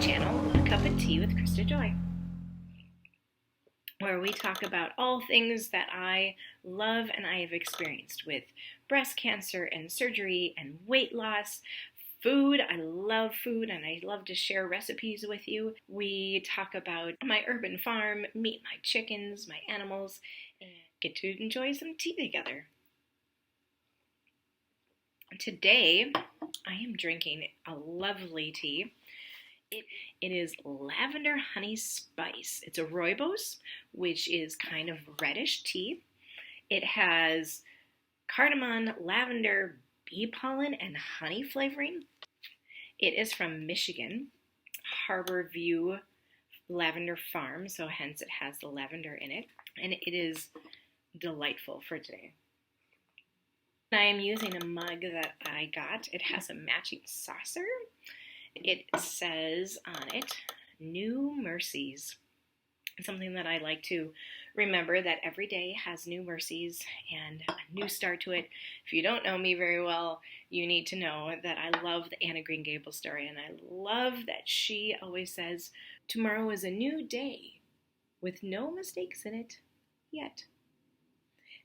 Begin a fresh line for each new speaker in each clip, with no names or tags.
channel, A Cup of Tea with Krista Joy, where we talk about all things that I love and I have experienced with breast cancer and surgery and weight loss, food. I love food and I love to share recipes with you. We talk about my urban farm, meet my chickens, my animals, and get to enjoy some tea together. Today, I am drinking a lovely tea. It is lavender honey spice. It's a rooibos, which is kind of reddish tea. It has cardamom, lavender, bee pollen, and honey flavoring. It is from Michigan, Harbor View Lavender Farm, so hence it has the lavender in it. And it is delightful for today. I am using a mug that I got. It has a matching saucer. It says on it, New Mercies. It's something that I like to remember, that every day has new mercies and a new start to it. If you don't know me very well, you need to know that I love the Anna Green Gables story, and I love that she always says, tomorrow is a new day with no mistakes in it yet.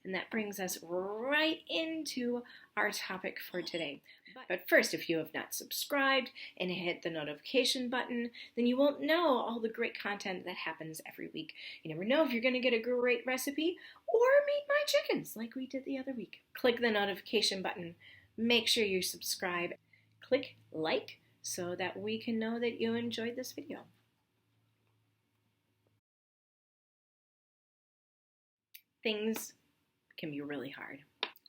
And that brings us right into our topic for today. But first, if you have not subscribed and hit the notification button, then you won't know all the great content that happens every week. You never know if you're going to get a great recipe or meet my chickens like we did the other week. Click the notification button. Make sure you subscribe. Click like so that we can know that you enjoyed this video. Things can be really hard.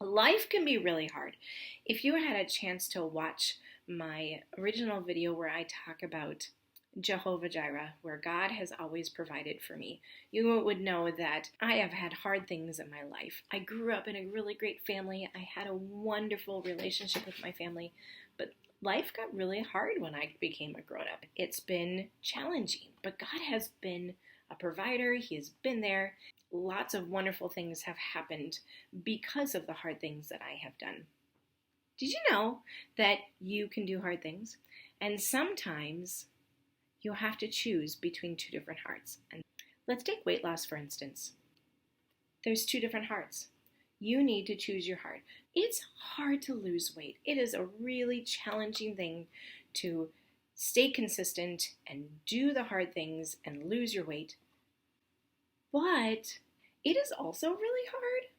Life can be really hard. If you had a chance to watch my original video where I talk about Jehovah Jireh, where God has always provided for me, you would know that I have had hard things in my life. I grew up in a really great family. I had a wonderful relationship with my family, but life got really hard when I became a grown-up. It's been challenging, but God has been a provider. He has been there. Lots of wonderful things have happened because of the hard things that I have done. Did you know that you can do hard things? And sometimes you'll have to choose between two different hearts. And let's take weight loss, for instance. There's two different hearts. You need to choose your heart. It's hard to lose weight. It is a really challenging thing to stay consistent and do the hard things and lose your weight. But it is also really hard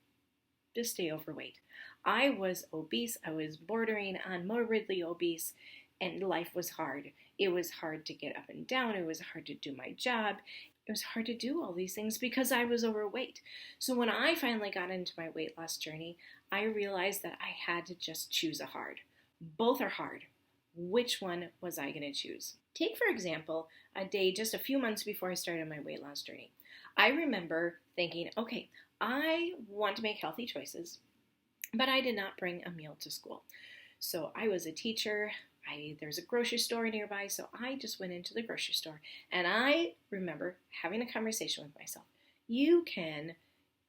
to stay overweight. I was obese. I was bordering on morbidly obese, and life was hard. It was hard to get up and down. It was hard to do my job. It was hard to do all these things because I was overweight. So when I finally got into my weight loss journey, I realized that I had to just choose a hard. Both are hard. Which one was I going to choose? Take, for example, a day just a few months before I started my weight loss journey. I remember thinking, okay, I want to make healthy choices, but I did not bring a meal to school. So I was a teacher. There's a grocery store nearby, so I just went into the grocery store. And I remember having a conversation with myself. You can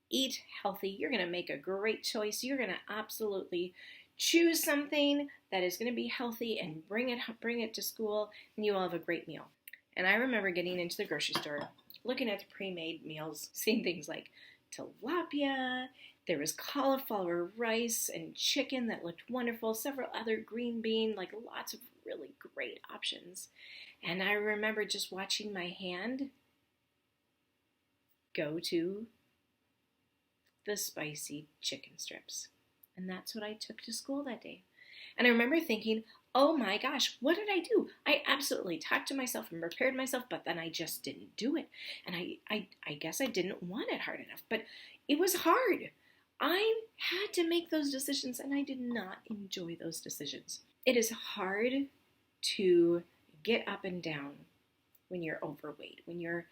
eat healthy. You're going to make a great choice. You're going to absolutely choose something that is going to be healthy and bring it to school, and you will have a great meal. And I remember getting into the grocery store, looking at the pre-made meals, seeing things like tilapia, there was cauliflower rice and chicken that looked wonderful, several other green bean, like lots of really great options. And I remember just watching my hand go to the spicy chicken strips. And that's what I took to school that day. And I remember thinking, oh my gosh, what did I do? I absolutely talked to myself and prepared myself, but then I just didn't do it. And I guess I didn't want it hard enough, but it was hard. I had to make those decisions, and I did not enjoy those decisions. It is hard to get up and down when you're overweight, when you're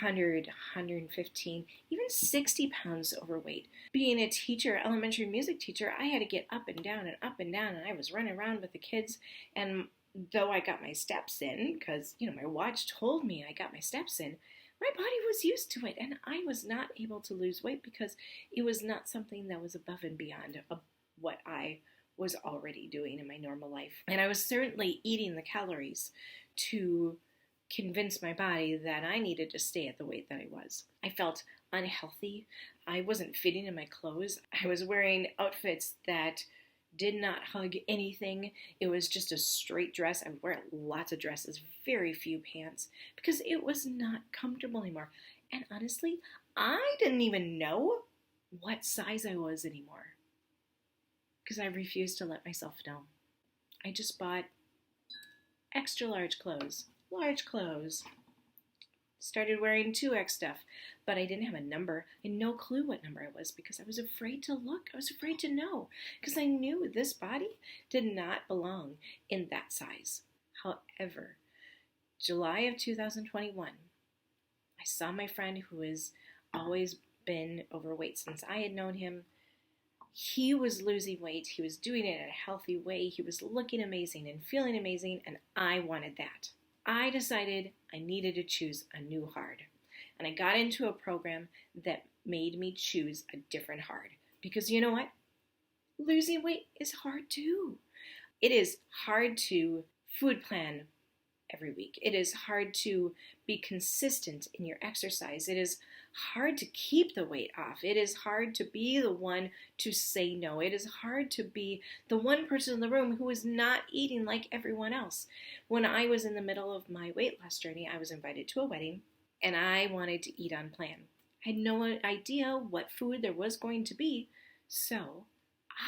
100, 115, even 60 pounds overweight. Being a teacher, elementary music teacher, I had to get up and down, and I was running around with the kids. And though I got my steps in, because, my watch told me I got my steps in, my body was used to it, and I was not able to lose weight because it was not something that was above and beyond what I was already doing in my normal life. And I was certainly eating the calories to convince my body that I needed to stay at the weight that I was. I felt unhealthy. I wasn't fitting in my clothes. I was wearing outfits that did not hug anything. It was just a straight dress. I would wear lots of dresses, very few pants, because it was not comfortable anymore. And honestly, I didn't even know what size I was anymore because I refused to let myself know. I just bought extra large clothes, started wearing 2X stuff, but I didn't have a number. I had no clue what number I was because I was afraid to look. I was afraid to know because I knew this body did not belong in that size. However, July of 2021, I saw my friend who has always been overweight since I had known him. He was losing weight. He was doing it in a healthy way. He was looking amazing and feeling amazing, and I wanted that. I decided I needed to choose a new hard. And I got into a program that made me choose a different hard. Because you know what? Losing weight is hard too. It is hard to food plan every week. It is hard to be consistent in your exercise. It is hard to keep the weight off. It is hard to be the one to say no. It is hard to be the one person in the room who is not eating like everyone else. When I was in the middle of my weight loss journey, I was invited to a wedding and I wanted to eat on plan. I had no idea what food there was going to be, so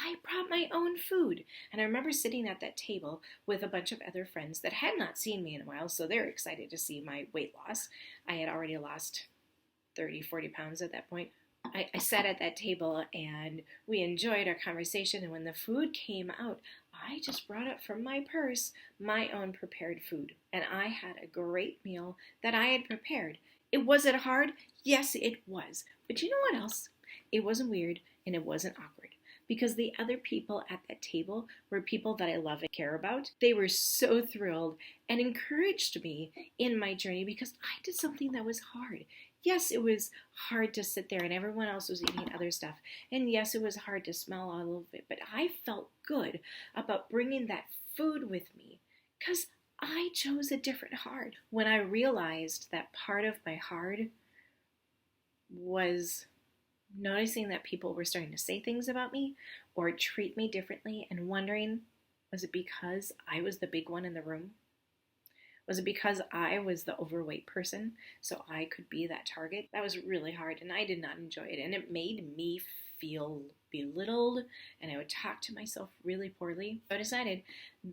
I brought my own food. And I remember sitting at that table with a bunch of other friends that had not seen me in a while, so they're excited to see my weight loss. I had already lost 30, 40 pounds at that point. I sat at that table and we enjoyed our conversation, and when the food came out, I just brought up from my purse my own prepared food. And I had a great meal that I had prepared. Was it hard? Yes, it was. But you know what else? It wasn't weird and it wasn't awkward. Because the other people at that table were people that I love and care about. They were so thrilled and encouraged me in my journey because I did something that was hard. Yes, it was hard to sit there and everyone else was eating other stuff. And yes, it was hard to smell all of it. But I felt good about bringing that food with me because I chose a different hard. When I realized that part of my hard was noticing that people were starting to say things about me or treat me differently and wondering, was it because I was the big one in the room? Was it because I was the overweight person so I could be that target? That was really hard and I did not enjoy it, and it made me feel belittled and I would talk to myself really poorly. So I decided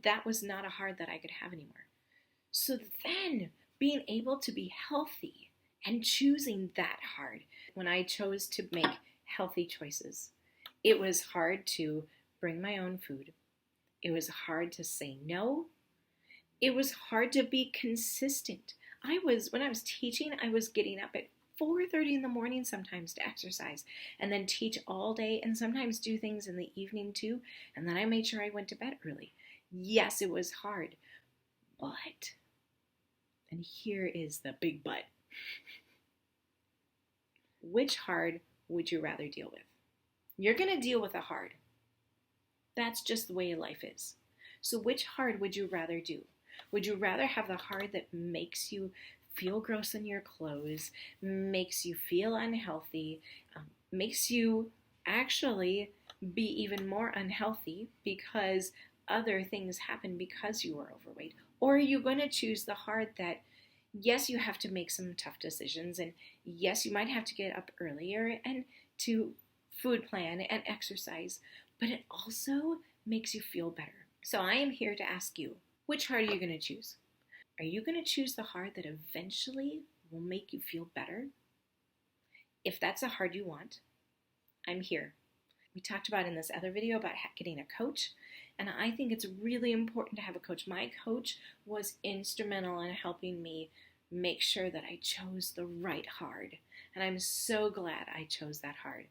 that was not a hard that I could have anymore. So then being able to be healthy and choosing that hard, when I chose to make healthy choices, it was hard to bring my own food. It was hard to say no. It was hard to be consistent. When I was teaching, I was getting up at 4:30 in the morning sometimes to exercise and then teach all day and sometimes do things in the evening too. And then I made sure I went to bed early. Yes, it was hard, but, and here is the big but. Which hard would you rather deal with? You're going to deal with a hard. That's just the way life is. So which hard would you rather do? Would you rather have the hard that makes you feel gross in your clothes, makes you feel unhealthy, makes you actually be even more unhealthy because other things happen because you are overweight? Or are you going to choose the hard that, yes, you have to make some tough decisions, and yes, you might have to get up earlier and to food plan and exercise, but it also makes you feel better. So I am here to ask you, which hard are you going to choose? Are you going to choose the hard that eventually will make you feel better? If that's a hard you want, I'm here. We talked about in this other video about getting a coach, and I think it's really important to have a coach. My coach was instrumental in helping me make sure that I chose the right hard, and I'm so glad I chose that hard.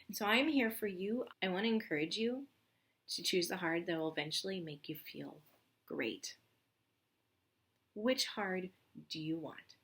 And so I'm here for you. I want to encourage you to choose the hard that will eventually make you feel great. Which hard do you want?